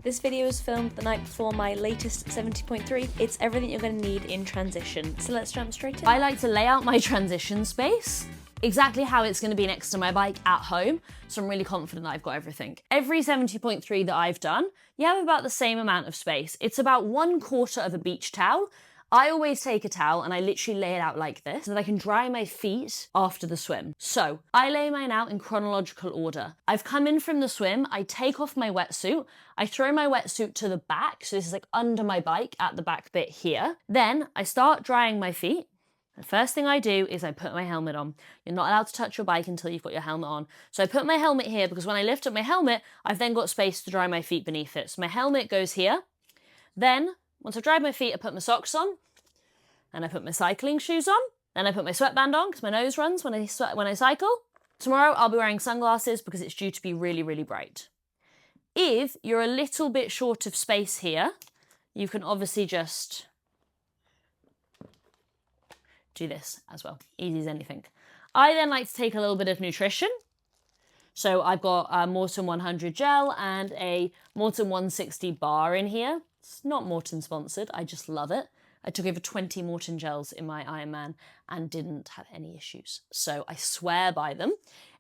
This video was filmed the night before my latest 70.3. It's everything you're going to need in transition. So let's jump straight in. I like to lay out my transition space exactly how it's going to be next to my bike at home, so I'm really confident that I've got everything. Every 70.3 that I've done, you have about the same amount of space. It's about 1/4 of a beach towel. I always take a towel and I literally lay it out like this so that I can dry my feet after the swim. So I lay mine out in chronological order. I've come in from the swim, I take off my wetsuit, I throw my wetsuit to the back, so this is like under my bike at the back bit here. Then I start drying my feet. The first thing I do is I put my helmet on. You're not allowed to touch your bike until you've got your helmet on. So I put my helmet here because when I lift up my helmet, I've then got space to dry my feet beneath it. So my helmet goes here. Then, once I've dried my feet, I put my socks on. And I put my cycling shoes on. Then I put my sweatband on because my nose runs when I cycle. Tomorrow I'll be wearing sunglasses because it's due to be really, really bright. If you're a little bit short of space here, you can obviously just do this as well, easy as anything. I then like to take a little bit of nutrition. So I've got a Morton 100 gel and a Morton 160 bar in here. It's not Morton sponsored, I just love it. I took over 20 Morton gels in my Ironman and didn't have any issues. So I swear by them.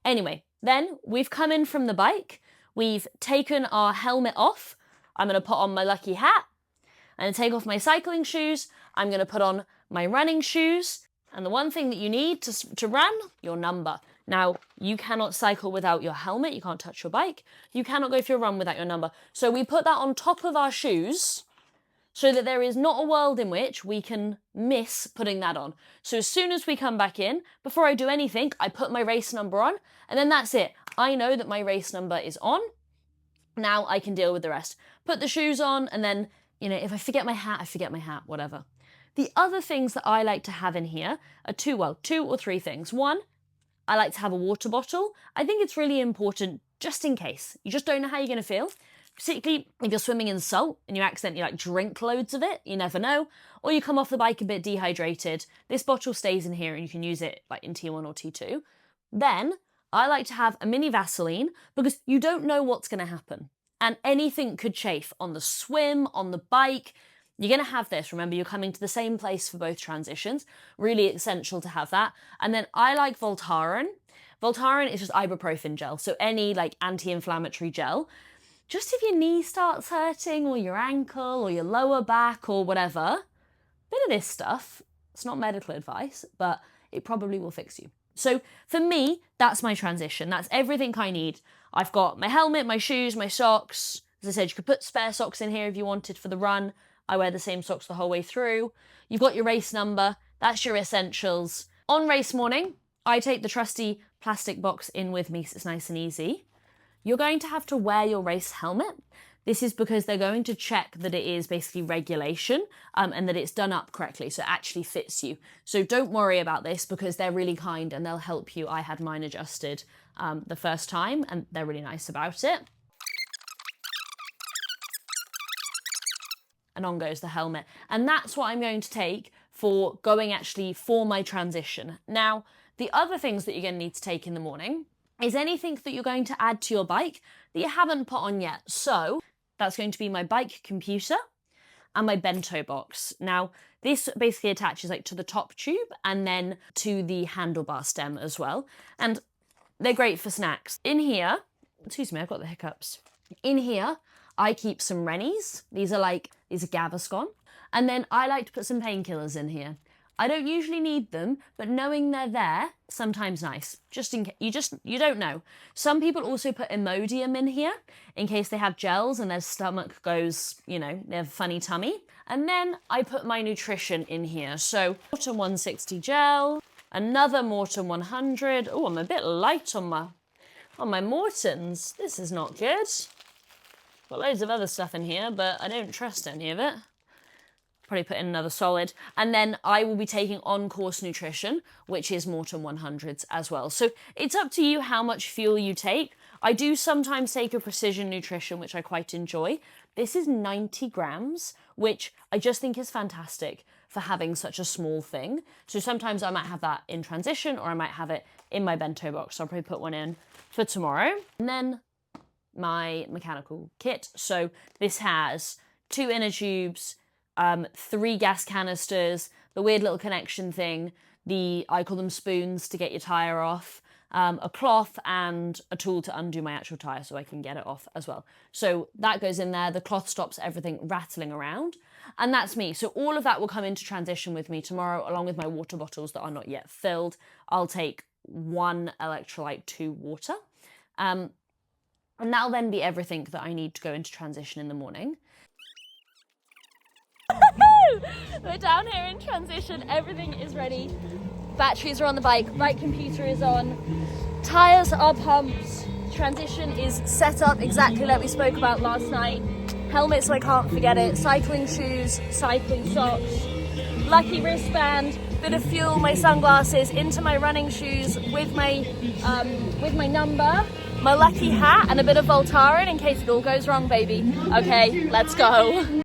Anyway, then we've come in from the bike. We've taken our helmet off. I'm gonna put on my lucky hat. I'm gonna take off my cycling shoes. I'm gonna put on my running shoes. And the one thing that you need to run, your number. Now, you cannot cycle without your helmet. You can't touch your bike. You cannot go for your run without your number. So we put that on top of our shoes so that there is not a world in which we can miss putting that on. So as soon as we come back in, before I do anything, I put my race number on, and then that's it. I know that my race number is on. Now I can deal with the rest. Put the shoes on, and then, you know, if I forget my hat, I forget my hat, whatever. The other things that I like to have in here are two or three things. One, I like to have a water bottle. I think it's really important just in case. You just don't know how you're going to feel. Particularly if you're swimming in salt and you accidentally like drink loads of it, you never know. Or you come off the bike a bit dehydrated. This bottle stays in here and you can use it like in T1 or T2. Then I like to have a mini Vaseline because you don't know what's going to happen. And anything could chafe on the swim, on the bike. You're going to have this. Remember, you're coming to the same place for both transitions. Really essential to have that. And then I like Voltaren. Voltaren is just ibuprofen gel. So any like anti-inflammatory gel. Just if your knee starts hurting or your ankle or your lower back or whatever, bit of this stuff. It's not medical advice, but it probably will fix you. So for me, that's my transition. That's everything I need. I've got my helmet, my shoes, my socks. As I said, you could put spare socks in here if you wanted for the run. I wear the same socks the whole way through. You've got your race number. That's your essentials. On race morning, I take the trusty plastic box in with me so it's nice and easy. You're going to have to wear your race helmet. This is because they're going to check that it is basically regulation and that it's done up correctly, so it actually fits you. So don't worry about this because they're really kind and they'll help you. I had mine adjusted the first time and they're really nice about it. And on goes the helmet. And that's what I'm going to take for going actually for my transition. Now, the other things that you're going to need to take in the morning is anything that you're going to add to your bike that you haven't put on yet. So that's going to be my bike computer and my bento box. Now, this basically attaches like to the top tube and then to the handlebar stem as well. And they're great for snacks. In here, excuse me, I've got the hiccups. In here, I keep some Rennies. These are Gaviscon. And then I like to put some painkillers in here. I don't usually need them, but knowing they're there, sometimes nice. Just in case, you don't know. Some people also put Imodium in here in case they have gels and their stomach goes, you know, they have a funny tummy. And then I put my nutrition in here. So Morton 160 gel, another Morton 100. Oh, I'm a bit light on my Mortons. This is not good. Got loads of other stuff in here, but I don't trust any of it. Probably put in another solid. And then I will be taking on-course nutrition, which is Morton 100s as well. So it's up to you how much fuel you take. I do sometimes take a precision nutrition, which I quite enjoy. This is 90 grams, which I just think is fantastic for having such a small thing. So sometimes I might have that in transition or I might have it in my bento box. So I'll probably put one in for tomorrow. And then my mechanical kit. So this has 2 inner tubes, 3 gas canisters, the weird little connection thing, I call them spoons to get your tyre off, a cloth and a tool to undo my actual tyre so I can get it off as well. So that goes in there. The cloth stops everything rattling around. And that's me. So all of that will come into transition with me tomorrow, along with my water bottles that are not yet filled. I'll take 1 electrolyte, 2 water. And that'll then be everything that I need to go into transition in the morning. We're down here in transition. Everything is ready. Batteries are on the bike computer is on, tyres are pumped, transition is set up exactly like we spoke about last night, helmet so I can't forget it, cycling shoes, cycling socks, lucky wristband, bit of fuel, my sunglasses, into my running shoes with my number, my lucky hat and a bit of Voltaren in case it all goes wrong, baby. Okay, let's go.